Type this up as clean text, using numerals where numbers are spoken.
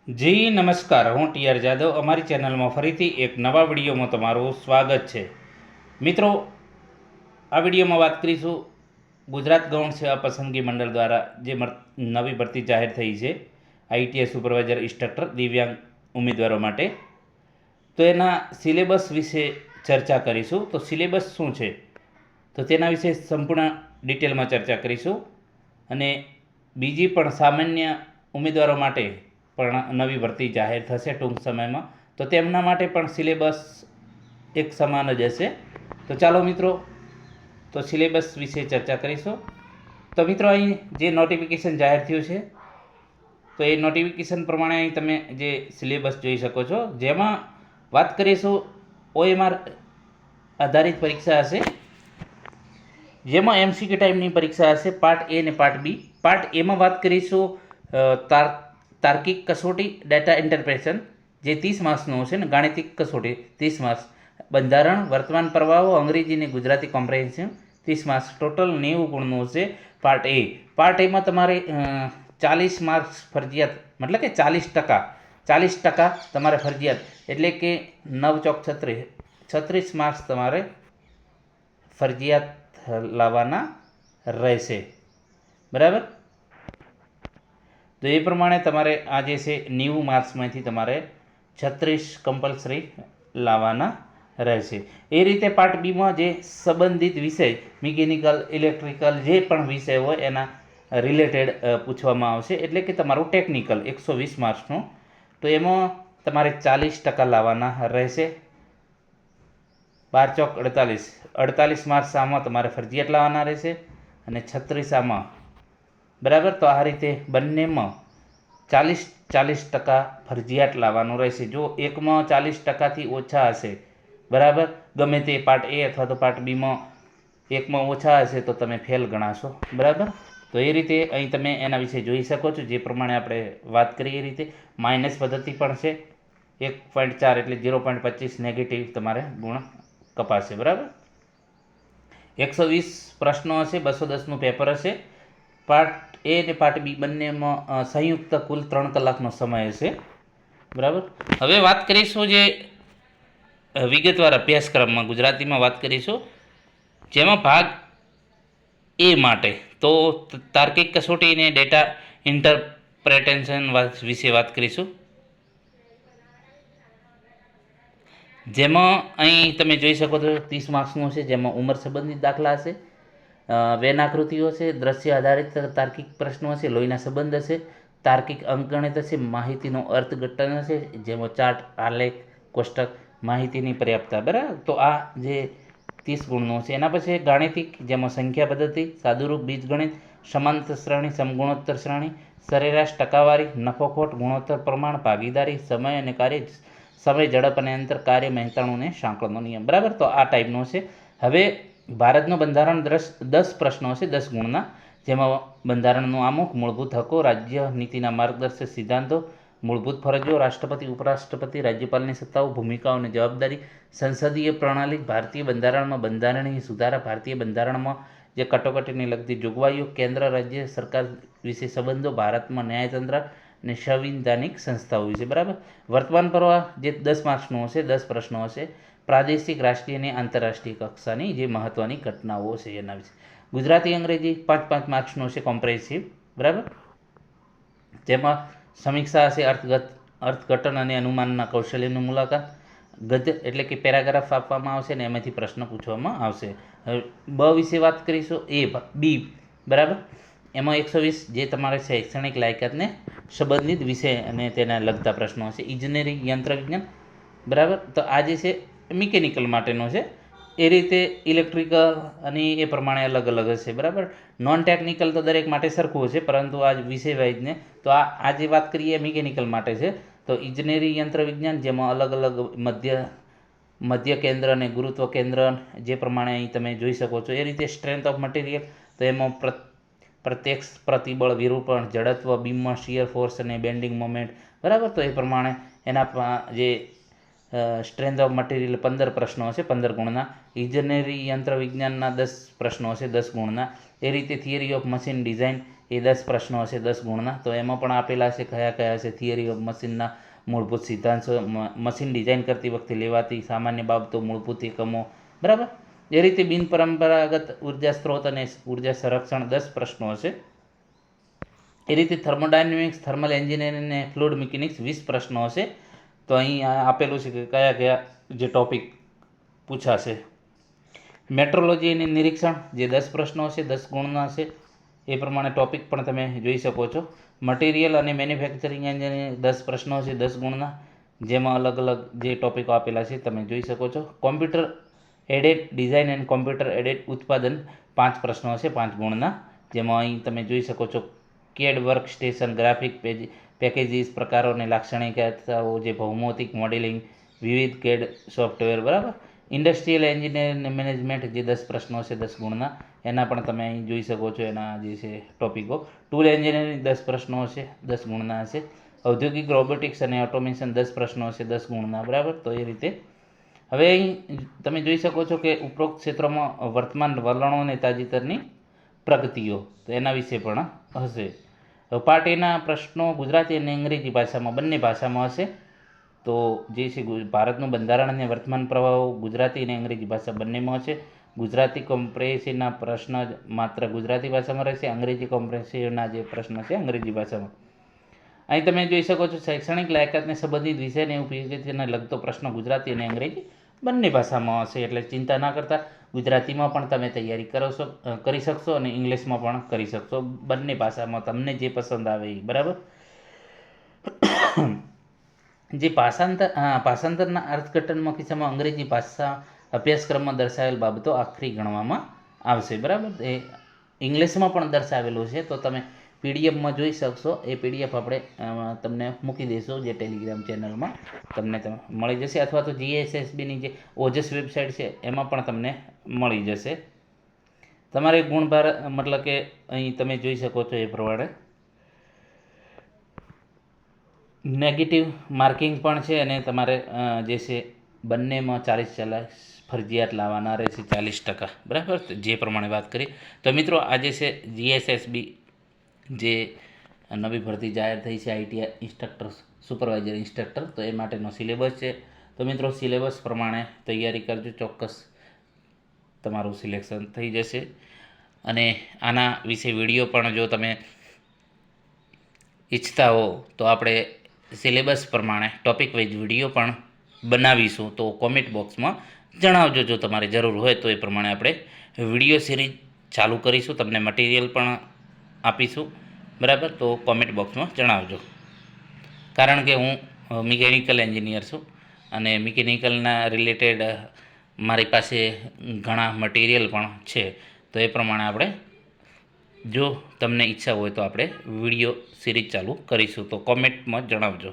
જી નમસ્કાર, હું ટીઆર જાદવ. અમારી ચેનલમાં ફરીથી એક નવા વિડીયોમાં તમારું સ્વાગત છે. મિત્રો, આ વિડીયોમાં વાત કરીશું ગુજરાત ગૌણ સેવા પસંદગી મંડળ દ્વારા જે નવી ભરતી જાહેર થઈ છે, આઈટીઆઈ સુપરવાઇઝર ઇન્સ્ટ્રક્ટર દિવ્યાંગ ઉમેદવારો માટે. તો એના સિલેબસ વિશે ચર્ચા કરીશું. તો સિલેબસ શું છે, તો તેના વિશે સંપૂર્ણ ડિટેલમાં ચર્ચા કરીશું. અને બીજી પણ સામાન્ય ઉમેદવારો માટે પણ નવી ભરતી જાહેર થશે ટૂંક સમયમાં, તો તેમના માટે પણ સિલેબસ એક સમાન જ હશે. તો ચાલો મિત્રો, તો સિલેબસ વિશે ચર્ચા કરીશું. તો મિત્રો, અહીં જે નોટિફિકેશન જાહેર થયું છે, તો એ નોટિફિકેશન પ્રમાણે અહીં તમે જે સિલેબસ જોઈ શકો છો, જેમાં વાત કરીશું OMR આધારિત પરીક્ષા હશે, જેમાં MCQ ટાઈપની પરીક્ષા હશે. પાર્ટ એ અને પાર્ટ બી. પાર્ટ એમાં વાત કરીશું તાર્કિક કસોટી ડેટા ઇન્ટરપ્રેશન, જે 30 માર્ક્સનું હશે, ને ગાણિતિક કસોટી 30 માર્ક્સ, બંધારણ, વર્તમાન પ્રવાહો, અંગ્રેજી અને ગુજરાતી કોમ્પ્રિહેન્સિવ 30 માર્ક્સ, ટોટલ 90 ગુણનું હશે પાર્ટ એ. પાર્ટ એમાં તમારે 40 માર્ક્સ ફરજિયાત, મતલબ કે 40% તમારે ફરજિયાત, એટલે કે 9 ચોક 36 માર્ક્સ તમારે ફરજિયાત લાવવાના રહેશે. બરાબર. તો એ પ્રમાણે તમારે આ જે છે 90 માર્ક્સમાંથી તમારે 36 કમ્પલસરી લાવવાના રહેશે. એ રીતે પાર્ટ બીમાં જે સંબંધિત વિષય મિકેનિકલ, ઇલેક્ટ્રિકલ જે પણ વિષય હોય એના રિલેટેડ પૂછવામાં આવશે, એટલે કે તમારું ટેકનિકલ 120 માર્ક્સનું. તો એમાં તમારે 40% લાવવાના રહેશે. 12 ચોક 48 માર્ક્સ આમાં તમારે ફરજિયાત લાવવાના રહેશે, અને 36 આમાં. બરાબર. તો આ રીતે બંનેમાં 40% ફરજિયાત લાવવાનું રહેશે. જો એકમાં 40%થી ઓછા હશે, બરાબર, ગમે તે પાર્ટ એ અથવા તો પાર્ટ બીમાં એકમાં ઓછા હશે, તો તમે ફેલ ગણાશો. બરાબર. તો એ રીતે અહીં તમે એના વિશે જોઈ શકો છો, જે પ્રમાણે આપણે વાત કરીએ એ રીતે. માઇનસ પદ્ધતિ પણ છે. 1.4 એટલે 0.25 નેગેટિવ તમારે ગુણ કપાશે. બરાબર. 120 પ્રશ્નો હશે, 210નું પેપર હશે. પાર્ટ એ અને પાર્ટ બી બંનેમાં સંયુક્ત કુલ 3 કલાકનો સમય હશે. બરાબર. હવે વાત કરીશું જે વિગતવાર અભ્યાસક્રમમાં ગુજરાતીમાં વાત કરીશું, જેમાં ભાગ એ માટે તો તાર્કિક કસોટી અને ડેટા ઇન્ટરપ્રેટેશન વિશે વાત કરીશું, જેમાં અહીં તમે જોઈ શકો છો 30 માર્ક્સનું છે, જેમાં ઉંમર સંબંધિત દાખલા હશે, વેનાકૃતિઓ છે, દ્રશ્ય આધારિત તાર્કિક પ્રશ્નો હશે, લોહીના સંબંધ હશે, તાર્કિક અંકગણિત હશે, માહિતીનો અર્થઘટન હશે, જેમાં ચાર્ટ, આલેખ, કોષ્ટક, માહિતીની પર્યાપ્તતા. બરાબર. તો આ જે 30 ગુણનું છે. એના પછી ગાણિતિક, જેમાં સંખ્યા પદ્ધતિ, સાદુરૂપ, બીજગણિત, સમાંતર શ્રેણી, સમગુણોત્તર શ્રેણી, સરેરાશ, ટકાવારી, નફોખોટ, ગુણોત્તર પ્રમાણ, ભાગીદારી, સમય અને કાર્ય, સમય, ઝડપ અને અંતર, કાર્ય, મહેતાણું અને સાંકળનો નિયમ. બરાબર. તો આ ટાઈપનો છે. હવે ભારતનું બંધારણ 10 પ્રશ્નો છે, 10 ગુણના, જેમાં બંધારણનું આમુખ, મૂળભૂત હકો, રાજ્ય નીતિના માર્ગદર્શક સિદ્ધાંતો, મૂળભૂત ફરજો, રાષ્ટ્રપતિ, ઉપરાષ્ટ્રપતિ, રાજ્યપાલની સત્તાઓ, ભૂમિકાઓ અને જવાબદારી, સંસદીય પ્રણાલી, ભારતીય બંધારણમાં બંધારણીય સુધારા, ભારતીય બંધારણમાં જે કટોકટીને લગતી જોગવાઈઓ, કેન્દ્ર રાજ્ય સરકાર વિશે સંબંધો, ભારતમાં ન્યાયતંત્ર અને સંવિધાનિક સંસ્થાઓ વિશે. બરાબર. વર્તમાન પ્રવાહ જે 10 માર્ક્સનું હશે, 10 પ્રશ્નો હશે, પ્રાદેશિક, રાષ્ટ્રીય અને આંતરરાષ્ટ્રીય કક્ષાની જે મહત્વની ઘટનાઓ છે એના વિશે. ગુજરાતી, અંગ્રેજી 5-5 માર્ક્સનું છે, કોમ્પ્રેહેન્સિવ. બરાબર. તેમાં સમીક્ષા હશે, અર્થઘટન અને અનુમાનના કૌશલ્યની મુલાકાત, ગદ્ય એટલે કે પેરાગ્રાફ આપવામાં આવશે ને એમાંથી પ્રશ્ન પૂછવામાં આવશે. હવે બ વિશે વાત કરીશું, બી. બરાબર. એમાં 120 જે તમારે શૈક્ષણિક લાયકાતને સંબંધિત વિષય અને તેના લગતા પ્રશ્નો હશે. ઇજનેરી, યંત્ર વિજ્ઞાન. બરાબર. તો આ જે છે મિકેનિકલ માટેનો છે. એ રીતે ઇલેક્ટ્રિકલ અને એ પ્રમાણે અલગ અલગ હશે. બરાબર. નોન ટેકનિકલ તો દરેક માટે સરખું હશે, પરંતુ આ વિષય વાઇઝને તો આ જે વાત કરીએ મિકેનિકલ માટે છે. તો ઇજનેરી, યંત્ર વિજ્ઞાન, જેમાં અલગ અલગ મધ્ય કેન્દ્ર અને ગુરુત્વ કેન્દ્ર જે પ્રમાણે અહીં તમે જોઈ શકો છો એ રીતે. સ્ટ્રેન્થ ઓફ મટીરિયલ, તો એમાં પ્રત્યક્ષ પ્રતિબળ, વિરૂપણ, જડત્વ, બીમમાં શિયર ફોર્સ અને બેન્ડિંગ મોમેન્ટ. બરાબર. તો એ પ્રમાણે એના જે સ્ટ્રેન્થ ઓફ મટીરિયલ 15 પ્રશ્નો હશે 15 ગુણના, ઇજનેરી યંત્ર વિજ્ઞાનના 10 પ્રશ્નો હશે 10 ગુણના, એ રીતે થિયરી ઓફ મશીન ડિઝાઇન એ 10 પ્રશ્નો હશે 10 ગુણના. તો એમાં પણ આપેલા છે કયા કયા હશે. થિયરી ઓફ મશીનના મૂળભૂત સિદ્ધાંતો, મશીન ડિઝાઇન કરતી વખતે લેવાતી સામાન્ય બાબતો, મૂળભૂત એકમો, બરાબર. એ રીતે બિનપરંપરાગત ઉર્જા સ્ત્રોત અને ઉર્જા સંરક્ષણ 10 પ્રશ્નો હશે. એ રીતે થર્મોડાયનેમિક્સ, થર્મલ એન્જિનિયરિંગ અને ફ્લુઇડ મિકેનિક્સ 20 પ્રશ્નો હશે. તો અહીં આપેલું છે કે કયા કયા જે ટોપિક પૂછાશે. મેટ્રોલોજી અને નિરીક્ષણ જે 10 પ્રશ્નો હશે 10 ગુણના હશે. એ પ્રમાણે ટોપિક પણ તમે જોઈ શકો છો. મટીરિયલ અને મેન્યુફેક્ચરિંગ એન્જિનિયરિંગ 10 પ્રશ્નો હશે 10 ગુણના, જેમાં અલગ અલગ જે ટોપિકો આપેલા છે તમે જોઈ શકો છો. Computer added design and computer added ઉત્પાદન 5 પ્રશ્નો હશે 5 ગુણના, જેમાં અહીં તમે જોઈ શકો છો કેડ વર્ક સ્ટેશન, ગ્રાફિક પેકેજીસ, પ્રકારો અને લાક્ષણિકતાઓ, જે ભૌમિતિક મોડેલિંગ, વિવિધ કેડ સોફ્ટવેર, બરાબર. ઇન્ડસ્ટ્રીયલ એન્જિનિયરિંગ અને મેનેજમેન્ટ જે 10 પ્રશ્નો છે 10 ગુણના, એના પણ તમે અહીં જોઈ શકો છો એના જે છે ટોપિકો. ટૂલ એન્જિનિયરિંગ 10 પ્રશ્નો હશે 10 ગુણના હશે. ઔદ્યોગિક રોબોટિક્સ અને ઓટોમેશન 10 પ્રશ્નો હશે 10 ગુણના, બરાબર. તો એ રીતે હવે અહીં તમે જોઈ શકો છો કે ઉપરોક્ત ક્ષેત્રોમાં વર્તમાન વલણો અને તાજેતરની પ્રગતિઓ, તો એના વિશે પણ હશે. પાર્ટ એના પ્રશ્નો ગુજરાતી અને અંગ્રેજી ભાષામાં બંને ભાષામાં હશે. તો જે છે ભારતનું બંધારણ અને વર્તમાન પ્રવાહો ગુજરાતી અને અંગ્રેજી ભાષા બંનેમાં હશે. ગુજરાતી કોમ્પ્રેહેન્સિવના પ્રશ્ન માત્ર ગુજરાતી ભાષામાં રહેશે. અંગ્રેજી કોમ્પ્રેહેન્સિવના જે પ્રશ્ન છે અંગ્રેજી ભાષામાં. અહીં તમે જોઈ શકો છો શૈક્ષણિક લાયકાતને સંબંધિત વિષયને ઉપયોગીને લગતો પ્રશ્ન ગુજરાતી અને અંગ્રેજી બંને ભાષામાં હશે. એટલે ચિંતા ના કરતા, ગુજરાતીમાં પણ તમે તૈયારી કરી શકશો અને ઇંગ્લિશમાં પણ કરી શકશો. બંને ભાષામાં તમને જે પસંદ આવે એ, બરાબર. જે ભાષાંતરના અર્થઘટનમાં કિસ્સામાં અંગ્રેજી ભાષા અભ્યાસક્રમમાં દર્શાવેલ બાબતો આખરી ગણવામાં આવશે, બરાબર. એ ઇંગ્લિશમાં પણ દર્શાવેલું છે, તો તમે પીડીએફમાં જોઈ શકશો. એ પીડીએફ આપણે તમને મૂકી દઈશું જે ટેલિગ્રામ ચેનલમાં તમને મળી જશે, અથવા તો જીએસએસબીની જે ઓજસ વેબસાઇટ છે એમાં પણ તમને મળી જશે. તમારે ગુણભાર મતલબ કે અહીં તમે જોઈ શકો છો એ પ્રમાણે નેગેટિવ માર્કિંગ પણ છે, અને તમારે જે છે બંનેમાં 40 ફરજિયાત લાવવાના રહેશે 40%, બરાબર. જે પ્રમાણે વાત કરી. તો મિત્રો આજે છે જીએસએસબી જે નવી ભરતી જાહેર થઈ છે, આઈટીઆઈ ઇન્સ્ટ્રક્ટર, સુપરવાઇઝર ઇન્સ્ટ્રક્ટર, તો એ માટેનો સિલેબસ છે. તો મિત્રો સિલેબસ પ્રમાણે તૈયારી કરજો, ચોક્કસ તમારું સિલેક્શન થઈ જશે. અને આના વિશે વિડીયો પણ જો તમે ઈચ્છતા હો તો આપણે સિલેબસ પ્રમાણે ટોપિક વાઇઝ વિડીયો પણ બનાવીશું. તો કોમેન્ટ બોક્સમાં જણાવજો જો તમારે જરૂર હોય તો એ પ્રમાણે આપણે વિડીયો સિરીઝ ચાલુ કરીશું, તમને મટીરિયલ પણ આપીશું, બરાબર. તો કોમેન્ટ બોક્સમાં જણાવજો. કારણ કે હું મિકેનિકલ એન્જિનિયર છું અને મિકેનિકલના રિલેટેડ મારી પાસે ઘણા મટીરિયલ પણ છે. તો એ પ્રમાણે આપણે જો તમને ઈચ્છા હોય તો આપણે વિડીયો સિરીઝ ચાલુ કરીશું. તો કોમેન્ટમાં જણાવજો.